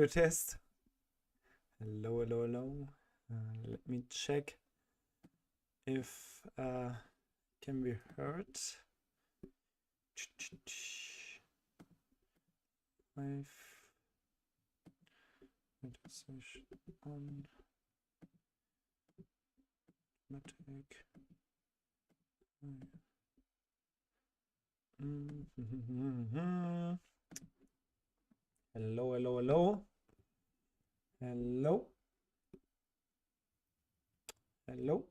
audio test. Hello, hello, hello. Let me check if can be heard. Live session on automatic. Hello, hello, hello. Hello. Hello.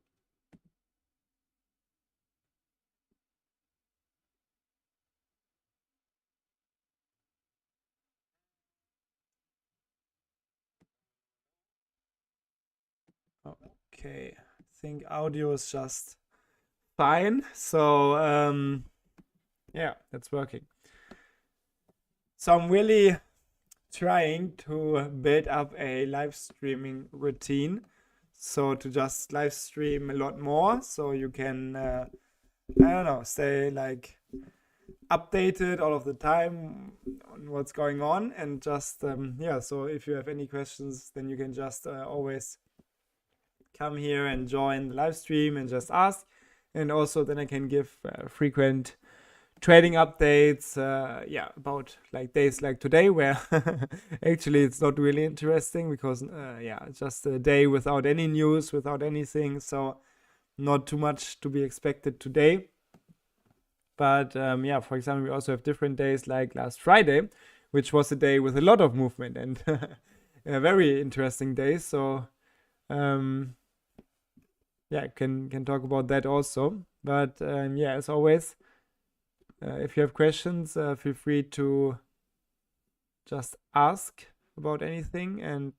Okay, I think audio is just fine. So yeah, that's working. So I'm really trying to build up a live streaming routine. So to just live stream a lot more, so you can I don't know, stay like updated all of the time on what's going on, and just yeah. So if you have any questions, then you can just always come here and join the live stream and just ask. And also then I can give frequent trading updates, yeah, about like days like today, where actually it's not really interesting because yeah, it's just a day without any news, without anything, so not too much to be expected today. But yeah, for example, we also have different days like last Friday, which was a day with a lot of movement and a very interesting day. So yeah, can talk about that also. But yeah, as always, if you have questions, feel free to just ask about anything. And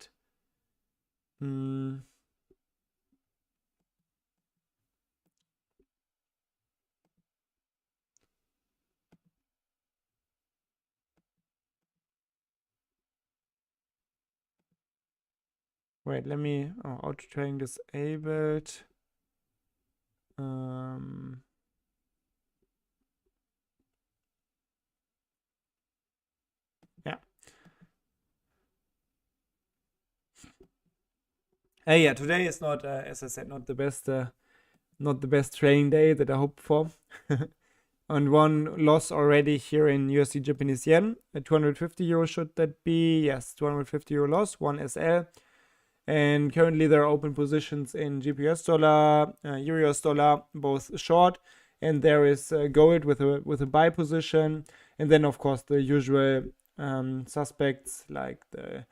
wait, let me, auto trading disabled. Yeah. Yeah, today is not, as I said, not the best trading day that I hoped for. And one loss already here in USD Japanese yen. 250 euro should that be? Yes, 250 euro loss, one SL. And currently there are open positions in GBP dollar, Euro US dollar, both short. And there is gold with a buy position. And then of course the usual suspects like the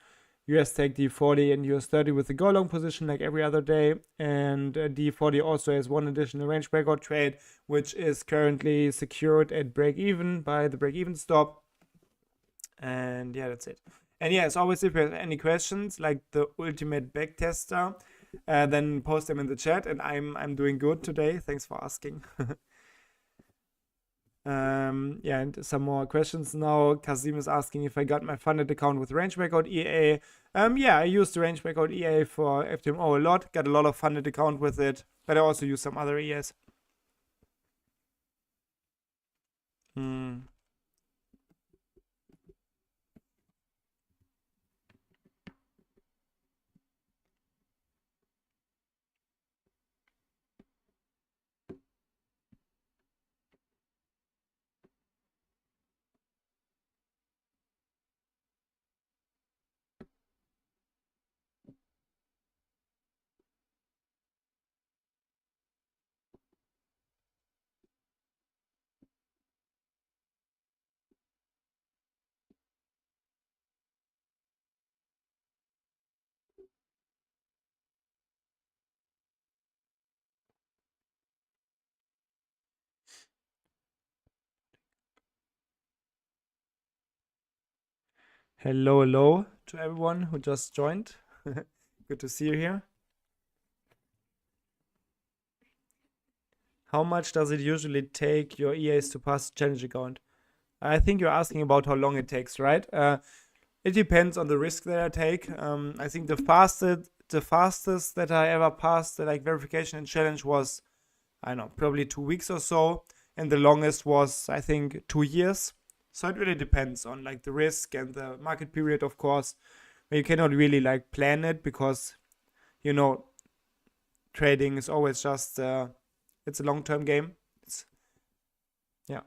US Tech D40 and US 30 with the go long position like every other day. And D40 also has one additional range breakout trade, which is currently secured at break even by the break even stop. And yeah, that's it. And yeah, as always, if you have any questions like the ultimate backtester, then post them in the chat. And I'm doing good today. Thanks for asking. Yeah, and some more questions now. Kazim is asking if I got my funded account with range breakout EA. Yeah, I used the range breakout EA for FTMO a lot. Got a lot of funded account with it, but I also use some other EAs. Hello, hello to everyone who just joined. Good to see you here. How much does it usually take your EAs to pass the challenge account? I think you're asking about how long it takes, right? It depends on the risk that I take. I think the fastest that I ever passed the like verification and challenge was, I don't know, probably 2 weeks or so, and the longest was I think 2 years. So it really depends on like the risk and the market period, of course. you cannot really like plan it, because you know trading is always just it's a long-term game. Yeah.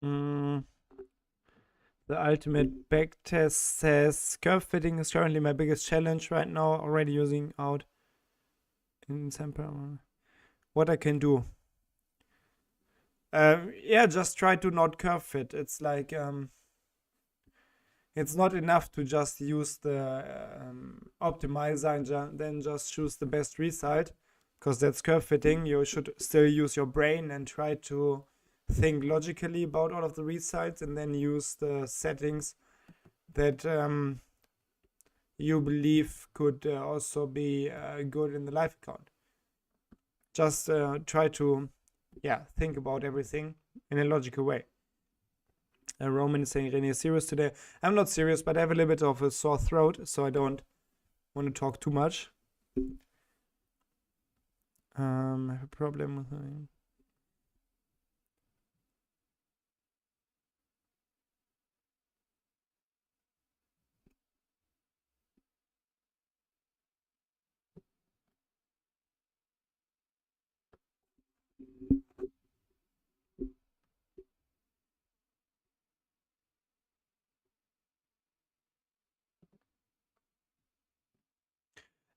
Mm, the ultimate backtest says curve fitting is currently my biggest challenge right now, already using out in sample. What I can do? Yeah, just try to not curve fit. It's like it's not enough to just use the optimizer and then just choose the best result, because that's curve fitting. You should still use your brain and try to think logically about all of the results, and then use the settings that you believe could also be good in the live account. Just try to, yeah, think about everything in a logical way. Roman is saying René is serious today. I'm not serious, but I have a little bit of a sore throat, so I don't want to talk too much. I have a problem with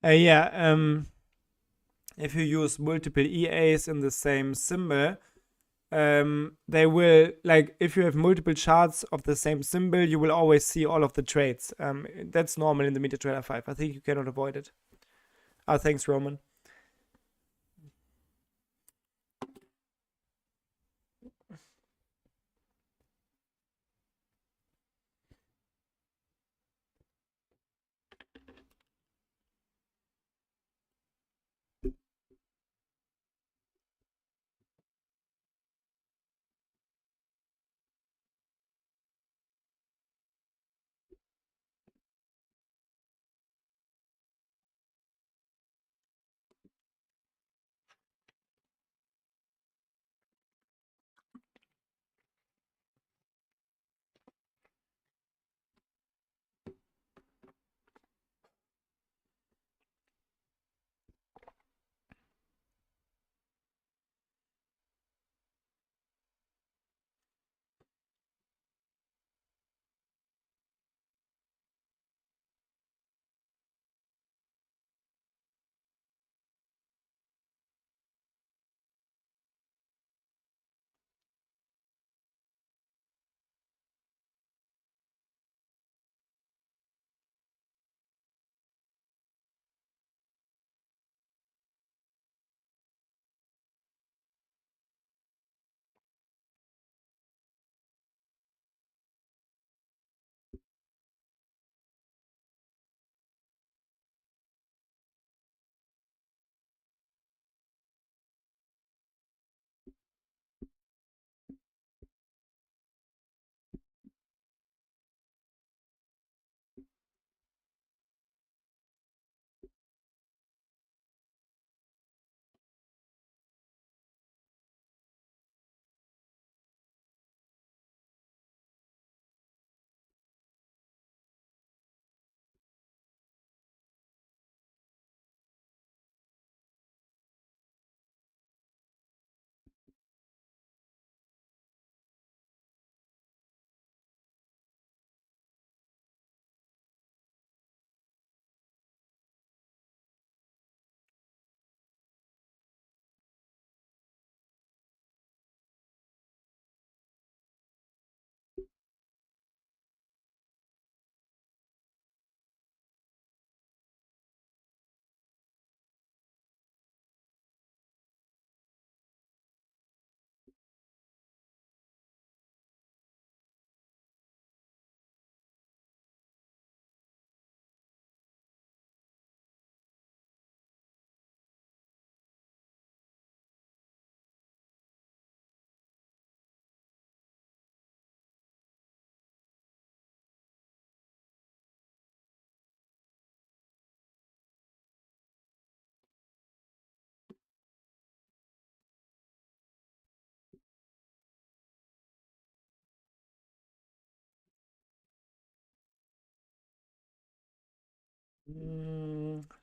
Yeah, if you use multiple EAs in the same symbol, they will, like, if you have multiple charts of the same symbol, you will always see all of the trades. That's normal in the MetaTrader 5. I think you cannot avoid it. Thanks, Roman.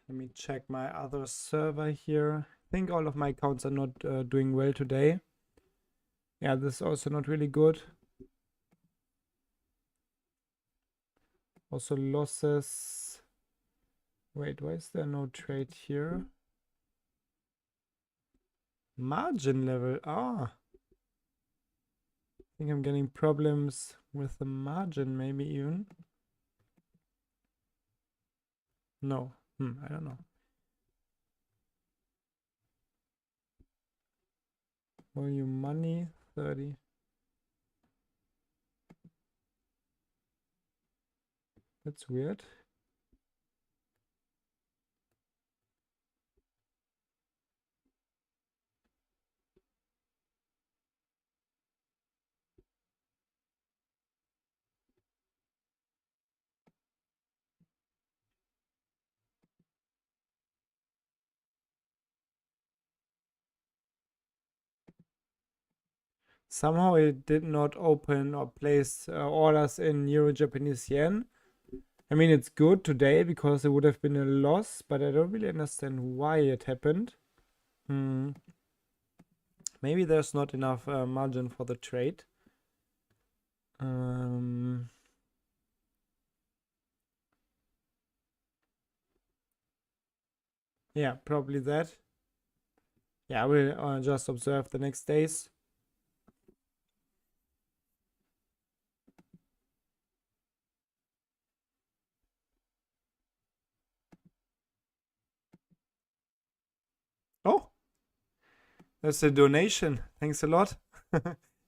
Let me check my other server here. I think all of my accounts are not doing well today. Yeah, this is also not really good. Also losses. Wait, why is there no trade here? Margin level. I think I'm getting problems with the margin, maybe even. No. I don't know. Volume money, 30. That's weird. Somehow it did not open or place orders in Euro Japanese yen. I mean, it's good today because it would have been a loss, but I don't really understand why it happened. Maybe there's not enough margin for the trade. Yeah, probably that. Yeah, I will just observe the next days. Oh, that's a donation. Thanks a lot.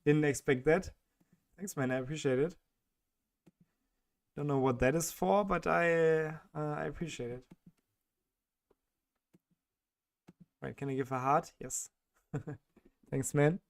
Didn't expect that. Thanks, man. I appreciate it. Don't know what that is for, but I appreciate it. Right, can I give a heart? Yes. Thanks, man.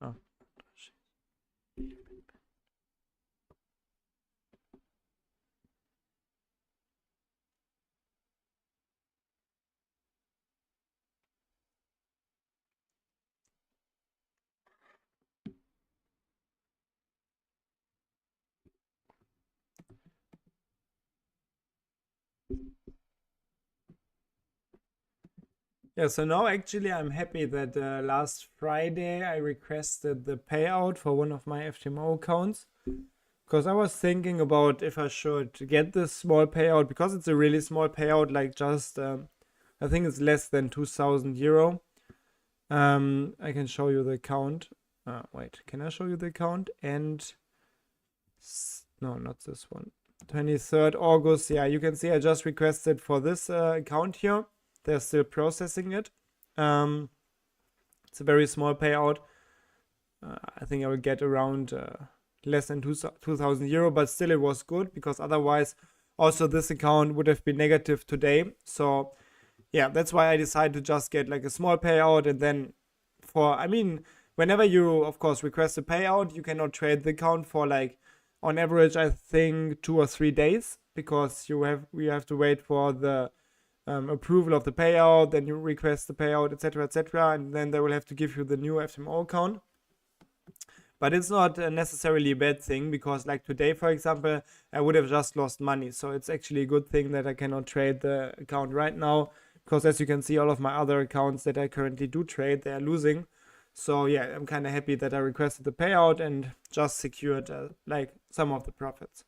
Oh. Yeah, so now actually I'm happy that last Friday I requested the payout for one of my FTMO accounts, because I was thinking about if I should get this small payout, because it's a really small payout, like just I think it's less than 2,000 euro. I can show you the account. Wait, can I show you the account? And no, not this one. 23rd August. Yeah, you can see I just requested for this account here. They're still processing it. It's a very small payout. I think I will get around less than 2,000 euro, but still it was good, because otherwise also this account would have been negative today. So yeah, that's why I decided to just get like a small payout, and then whenever you of course request a payout, you cannot trade the account for like on average I think 2 or 3 days, because we have to wait for the approval of the payout, then you request the payout, etc., etc., and then they will have to give you the new FTMO account. But it's not necessarily a bad thing, because like today, for example, I would have just lost money. So it's actually a good thing that I cannot trade the account right now, because as you can see, all of my other accounts that I currently do trade, they are losing. So yeah, I'm kind of happy that I requested the payout and just secured like some of the profits.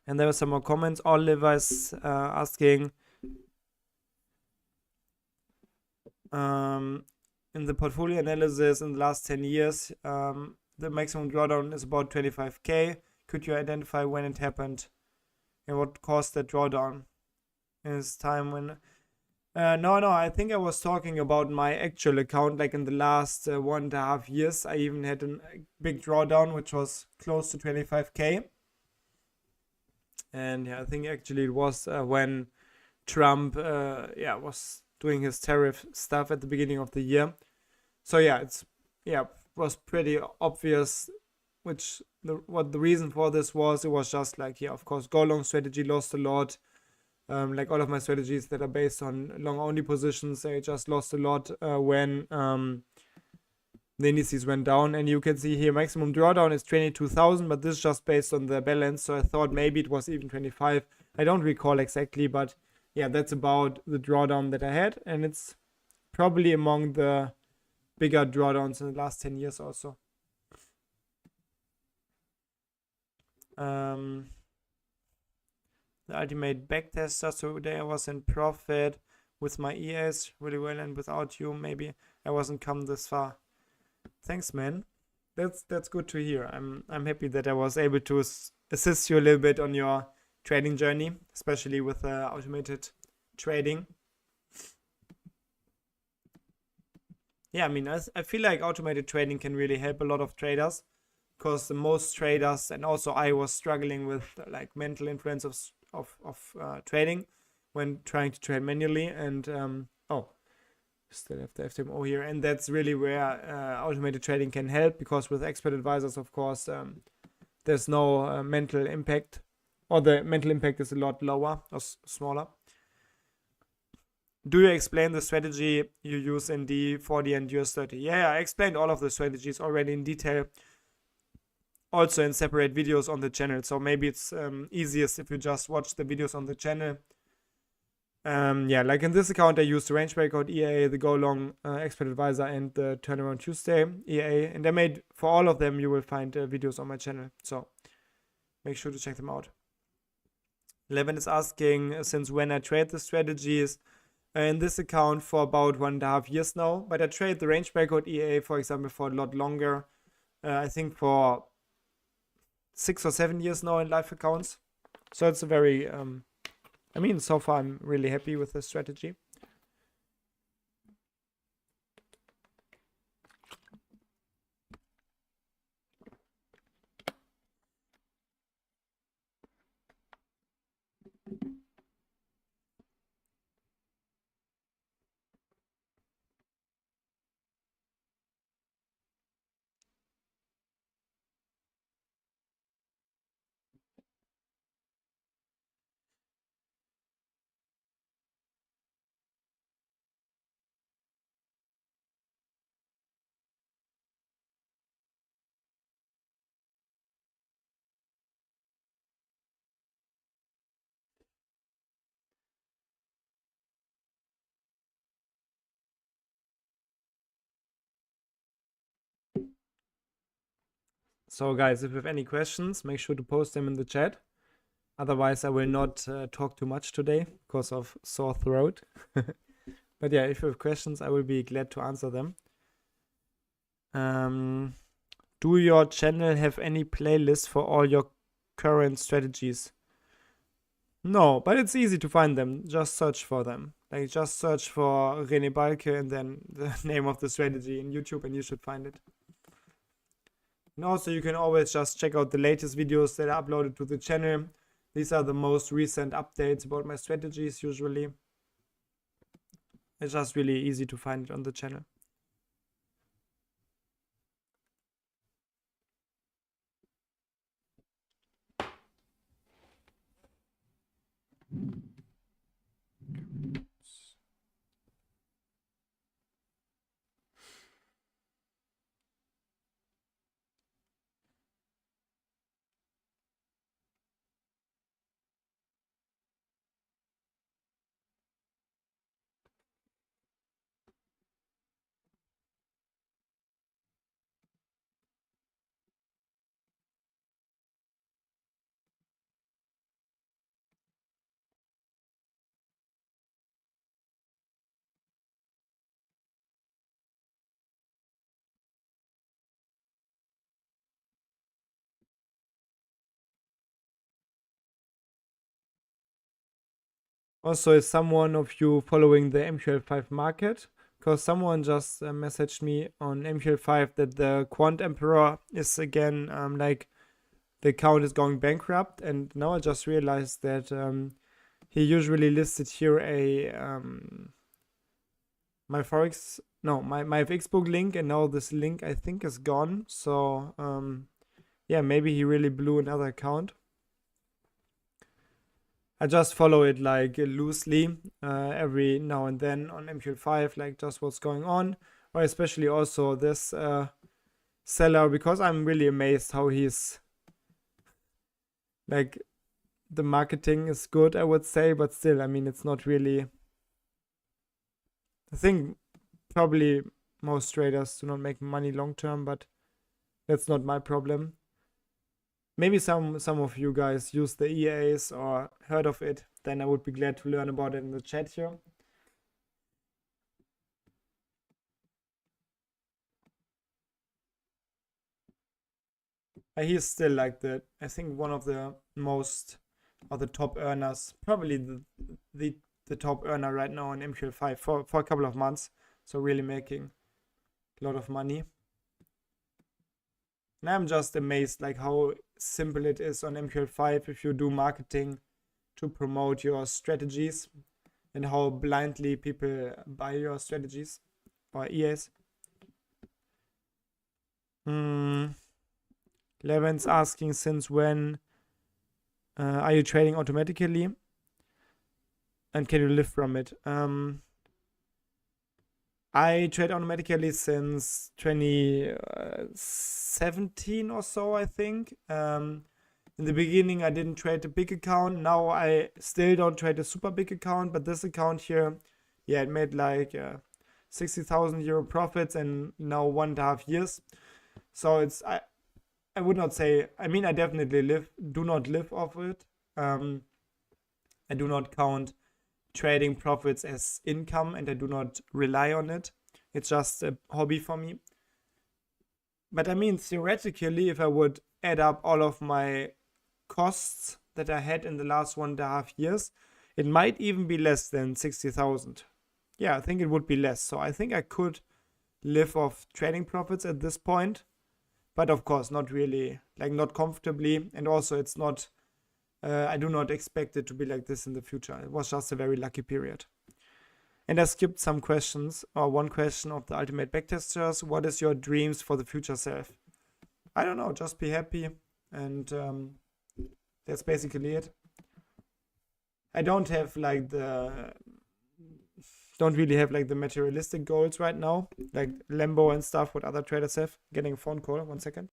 And there were some more comments. Oliver is asking, in the portfolio analysis in the last 10 years, the maximum drawdown is about 25k. Could you identify when it happened and what caused that drawdown? Is time when... no, I think I was talking about my actual account, like in the last 1.5 years. I even had a big drawdown, which was close to 25k. And yeah, I think actually it was when Trump was doing his tariff stuff at the beginning of the year. So yeah, was pretty obvious what the reason for this was. It was just like, yeah, of course, go long strategy lost a lot. Like all of my strategies that are based on long only positions, they just lost a lot when the indices went down. And you can see here maximum drawdown is 22,000, but this is just based on the balance. So I thought maybe it was even 25. I don't recall exactly, but yeah, that's about the drawdown that I had, and it's probably among the bigger drawdowns in the last 10 years also. The ultimate backtester, so today I was in profit with my EAs really well, and without you maybe I wasn't come this far. Thanks, man. That's good to hear. I'm happy that I was able to assist you a little bit on your trading journey, especially with automated trading. Yeah, I mean, I feel like automated trading can really help a lot of traders, because most traders, and also I, was struggling with like mental influence of trading when trying to trade manually. And still have the FTMO here, and that's really where automated trading can help, because with expert advisors, of course, there's no mental impact, or the mental impact is a lot lower or smaller. do you explain the strategy you use in D40 and US30? Yeah, I explained all of the strategies already in detail, also in separate videos on the channel. So maybe it's easiest if you just watch the videos on the channel. Yeah, like in this account, I used the range breakout EA, the go long expert advisor, and the turnaround Tuesday EA. And I made, for all of them, you will find videos on my channel. So make sure to check them out. Levin is asking since when I trade the strategies. In this account for about 1.5 years now, but I trade the range breakout EA, for example, for a lot longer. I think for 6 or 7 years now in live accounts. So it's a very, I mean, so far I'm really happy with the strategy. So guys, if you have any questions, make sure to post them in the chat. Otherwise, I will not talk too much today because of sore throat. But yeah, if you have questions, I will be glad to answer them. Do your channel have any playlist for all your current strategies? No, but it's easy to find them. Just search for them. Like just search for René Balke and then the name of the strategy in YouTube and you should find it. And also you can always just check out the latest videos that are uploaded to the channel. These are the most recent updates about my strategies usually. It's just really easy to find it on the channel. Also, is someone of you following the MQL5 market? Because someone just messaged me on MQL5 that the Quant Emperor is again like the account is going bankrupt, and now I just realized that he usually listed here a my Forex, no, my FX book link, and now this link I think is gone. So yeah, maybe he really blew another account. I just follow it like loosely every now and then on MQL5, like just what's going on, or especially also this seller, because I'm really amazed how he's like, the marketing is good, I would say, but still, I mean, it's not really. I think probably most traders do not make money long term, but that's not my problem. Maybe some of you guys use the EAs or heard of it, then I would be glad to learn about it in the chat here. He's still like I think one of the most, or the top earners, probably the top earner right now on MQL5 for a couple of months. So really making a lot of money. And I'm just amazed like how simple it is on MQL5 if you do marketing to promote your strategies, and how blindly people buy your strategies or EAs. Levin's asking since when are you trading automatically and can you live from it? I trade automatically since 2017 or so, I think. In the beginning, I didn't trade a big account. Now I still don't trade a super big account, but this account here, yeah, it made like 60,000 euro profits in now 1.5 years. So it's I would not say. I mean, I definitely do not live off it. I do not count trading profits as income, and I do not rely on it. It's just a hobby for me. But I mean, theoretically, if I would add up all of my costs that I had in the last 1.5 years, it might even be less than 60,000. Yeah, I think it would be less. So I think I could live off trading profits at this point. But of course, not really, like not comfortably. And also, it's not, I do not expect it to be like this in the future. It was just a very lucky period. And I skipped some questions, or one question of the ultimate backtesters. What is your dreams for the future self? I don't know, just be happy. And that's basically it. I don't have like don't really have like the materialistic goals right now, like Lambo and stuff, what other traders have. Getting a phone call, 1 second.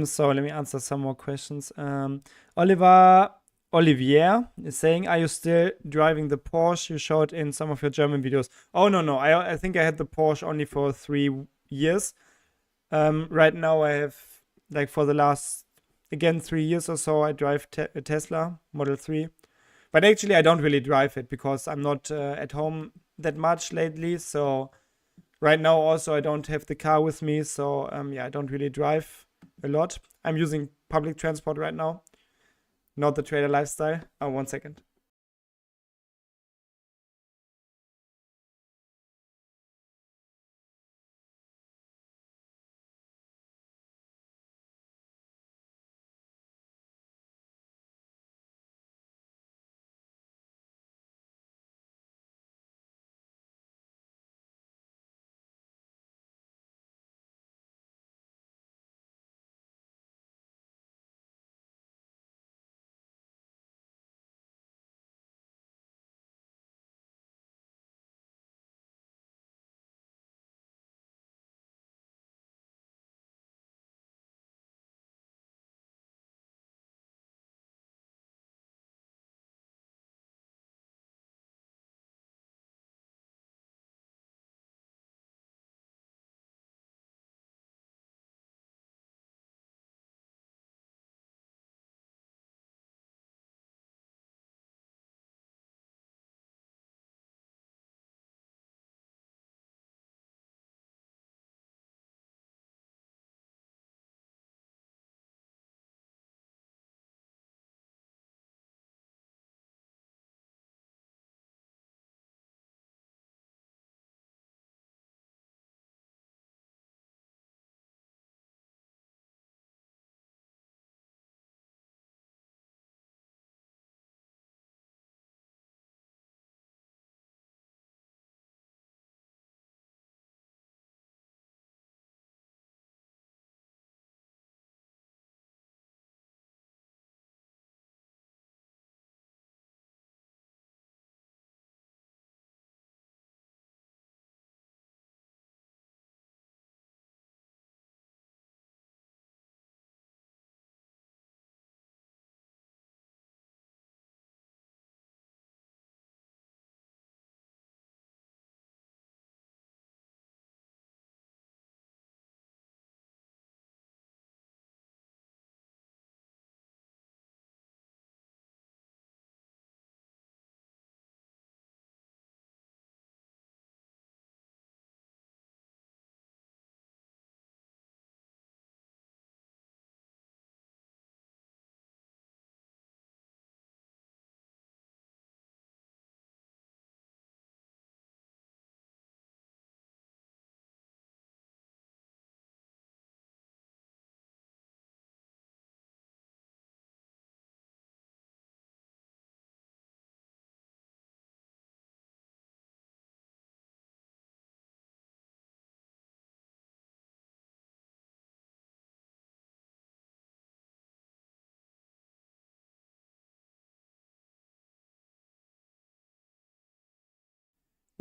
So let me answer some more questions. Olivier is saying, are you still driving the Porsche you showed in some of your German videos? Oh, no. I think I had the Porsche only for 3 years. Right now I have, like for the last, again, 3 years or so, I drive a Tesla Model 3. But actually, I don't really drive it because I'm not at home that much lately. So right now also I don't have the car with me. So yeah, I don't really drive a lot. I'm using public transport right now, not the trader lifestyle. Oh, 1 second.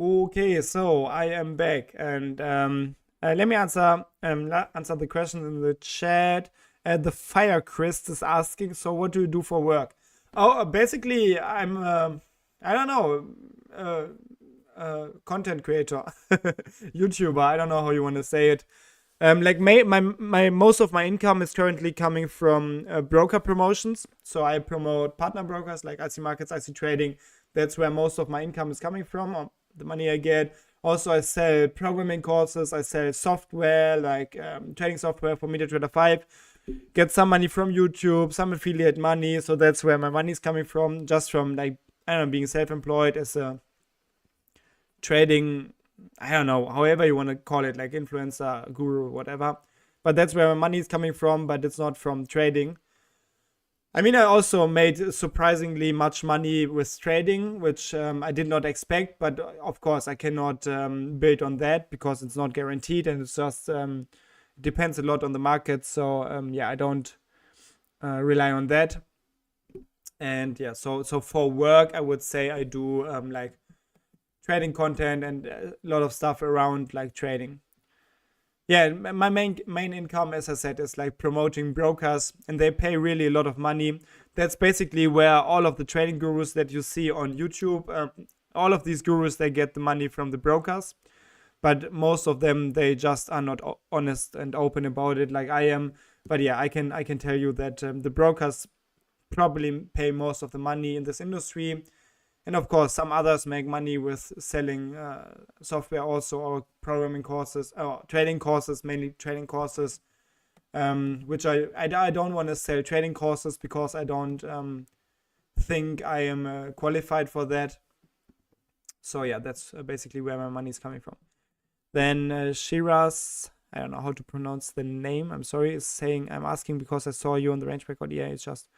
Okay, so I am back, and let me answer the question in the chat. The Fire Christ is asking, so what do you do for work? Oh, basically, I'm I don't know, content creator, YouTuber. I don't know how you want to say it. Like my most of my income is currently coming from broker promotions. So I promote partner brokers like IC Markets, IC Trading. That's where most of my income is coming from, or the money I get. Also, I sell programming courses. I sell software like trading software for MetaTrader 5. Get some money from YouTube, some affiliate money. So that's where my money is coming from. Just from like, I don't know, being self-employed as a trading, I don't know, however you want to call it, like influencer, guru, whatever. But that's where my money is coming from, but it's not from trading. I mean, I also made surprisingly much money with trading, which I did not expect. But of course, I cannot build on that because it's not guaranteed, and it's just depends a lot on the market. So yeah, I don't rely on that. And yeah, so for work, I would say I do like trading content and a lot of stuff around like trading. Yeah, my main income, as I said, is like promoting brokers, and they pay really a lot of money. That's basically where all of the trading gurus that you see on YouTube, all of these gurus, they get the money from the brokers. But most of them, they just are not honest and open about it like I am. But yeah, I can tell you that the brokers probably pay most of the money in this industry. And of course, some others make money with selling software also, or programming courses, or trading courses, mainly trading courses, which I don't want to sell trading courses because I don't think I am qualified for that. So yeah, that's basically where my money is coming from. Then Shiraz, I don't know how to pronounce the name, I'm sorry, is saying, I'm asking because I saw you on the range breakout. Yeah, it's just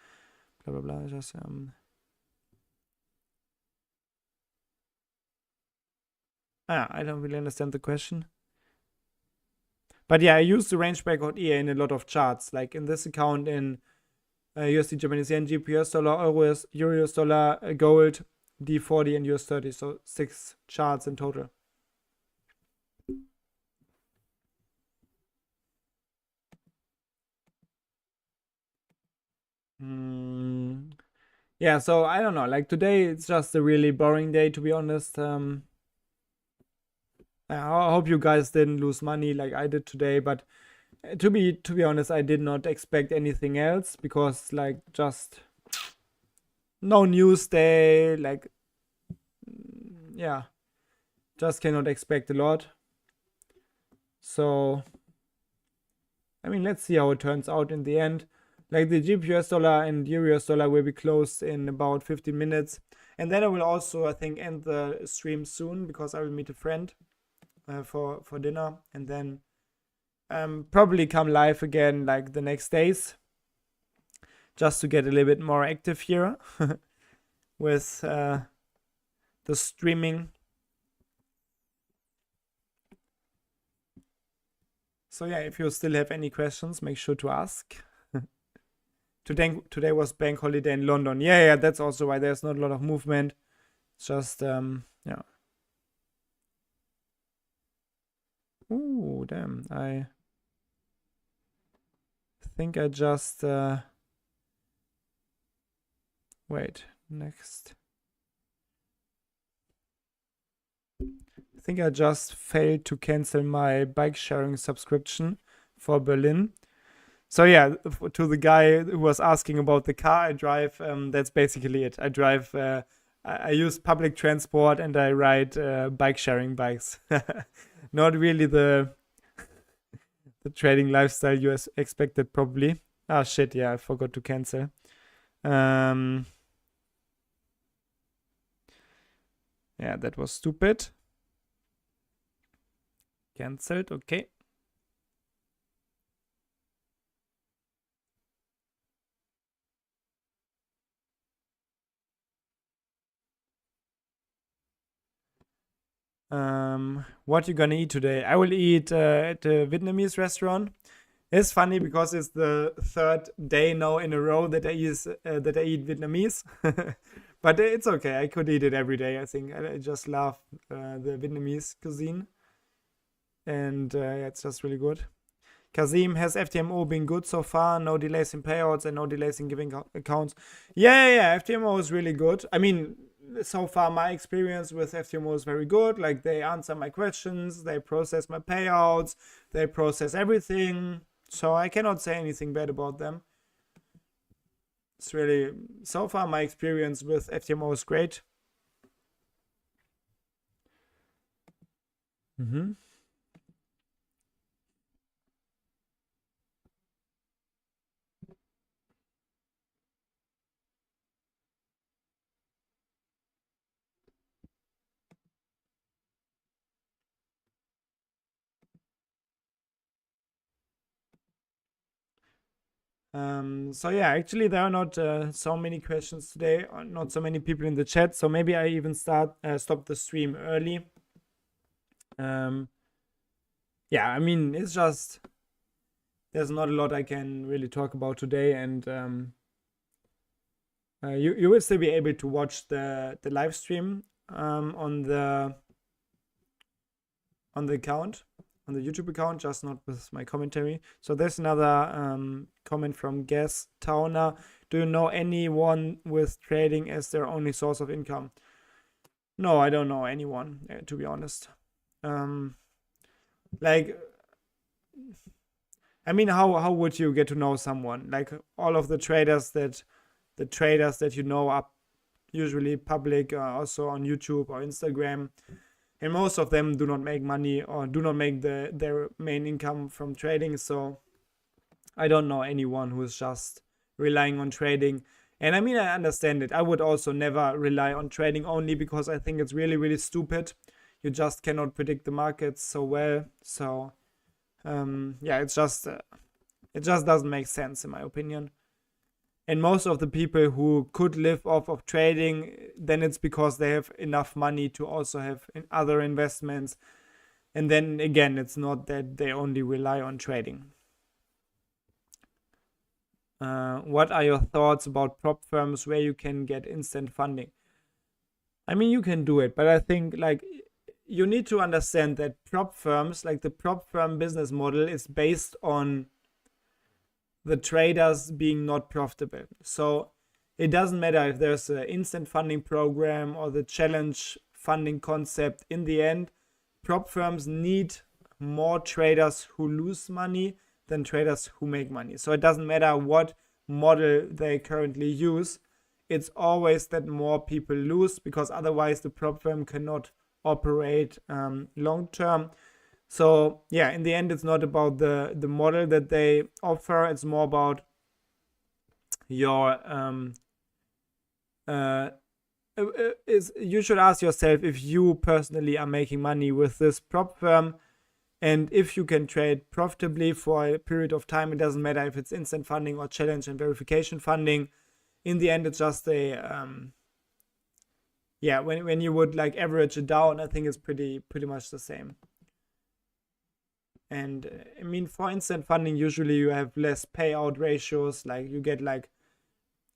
blah, blah, blah, just I don't really understand the question. But yeah, I use the range breakout EA in a lot of charts. Like in this account in USD, Japanese yen, GBP, US dollar, Euro, US dollar, gold, D40, and US 30. So 6 charts in total. Yeah, so I don't know. Like today, it's just a really boring day, to be honest. I hope you guys didn't lose money like I did today, but to be honest, I did not expect anything else because like just no news day, like yeah, just cannot expect a lot. So I mean, let's see how it turns out in the end. Like the GBP US dollar and Euro US dollar will be closed in about 15 minutes, and then I will also, I think, end the stream soon because I will meet a friend for dinner, and then probably come live again like the next days, just to get a little bit more active here with the streaming. So yeah, if you still have any questions, make sure to ask. Today was bank holiday in London. Yeah, that's also why there's not a lot of movement. It's just yeah. Ooh, damn. I think I just wait, next. I think I just failed to cancel my bike sharing subscription for Berlin. So yeah, to the guy who was asking about the car I drive, that's basically it. I drive, I use public transport and I ride bike sharing bikes. Not really the trading lifestyle you expected, probably. Ah, shit, yeah, I forgot to cancel. Yeah, that was stupid. Cancelled, okay. What you gonna eat today? I will eat at a Vietnamese restaurant. It's funny because it's the third day now in a row that I eat Vietnamese. But it's okay. I could eat it every day. I think I just love the Vietnamese cuisine, and yeah, it's just really good. Kazim, has FTMO been good so far? No delays in payouts and no delays in giving accounts. Yeah. FTMO is really good. I mean, so far my experience with FTMO is very good. Like, they answer my questions, they process my payouts, they process everything. So I cannot say anything bad about them. It's really, so far my experience with FTMO is great. So yeah, actually there are not so many questions today, or not so many people in the chat. So maybe I even stop the stream early. Yeah, I mean, it's just, there's not a lot I can really talk about today, and you will still be able to watch the live stream on the account, on the YouTube account, just not with my commentary. So there's another comment from Guess Towner. Do you know anyone with trading as their only source of income? No, I don't know anyone, to be honest. Like, I mean, how would you get to know someone? Like, all of the traders that you know are usually public, also on YouTube or Instagram, and most of them do not make money or do not make their main income from trading. So I don't know anyone who is just relying on trading. And I mean, I understand it. I would also never rely on trading, only because I think it's really, really stupid. You just cannot predict the markets so well. So yeah, it just doesn't make sense, in my opinion. And most of the people who could live off of trading, then it's because they have enough money to also have other investments. And then again, it's not that they only rely on trading. What are your thoughts about prop firms where you can get instant funding? I mean, you can do it, but I think, like, you need to understand that prop firms, like the prop firm business model, is based on the traders being not profitable. So it doesn't matter if there's an instant funding program or the challenge funding concept. In the end, prop firms need more traders who lose money than traders who make money. So it doesn't matter what model they currently use. It's always that more people lose, because otherwise the prop firm cannot operate long term. So yeah, in the end, it's not about the model that they offer. It's more about your you should ask yourself if you personally are making money with this prop firm, and if you can trade profitably for a period of time. It doesn't matter if it's instant funding or challenge and verification funding. In the end, it's just a yeah, when you would like average it down, I think it's pretty much the same. And I mean, for instant funding, usually you have less payout ratios. Like, you get, like,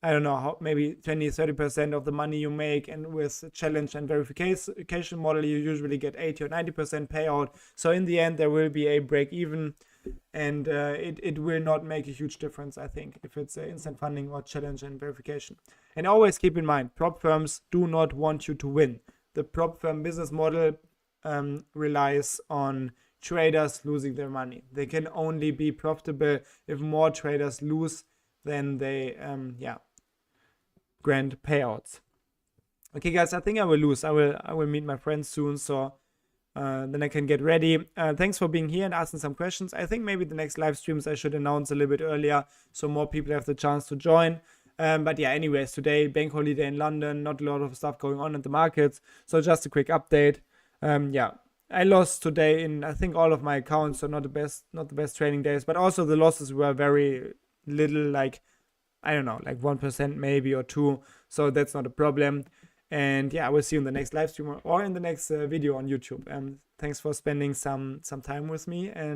I don't know, how, maybe 20-30% of the money you make. And with challenge and verification model, you usually get 80 or 90% payout. So in the end, there will be a break even, and it will not make a huge difference, I think, if it's instant funding or challenge and verification. And always keep in mind, prop firms do not want you to win. The prop firm business model relies on traders losing their money. They can only be profitable if more traders lose than they grant payouts. Okay, guys, I think I will lose. I will meet my friends soon, so then I can get ready. Thanks for being here and asking some questions. I think maybe the next live streams I should announce a little bit earlier, so more people have the chance to join. But yeah, anyways, today, bank holiday in London, not a lot of stuff going on in the markets, so just a quick update. Yeah, I lost today in, I think, all of my accounts, so not the best trading days, but also the losses were very little, like, I don't know, like 1% maybe or 2%, so that's not a problem. And yeah, I will see you in the next live stream or in the next video on YouTube. Thanks for spending some time with me, and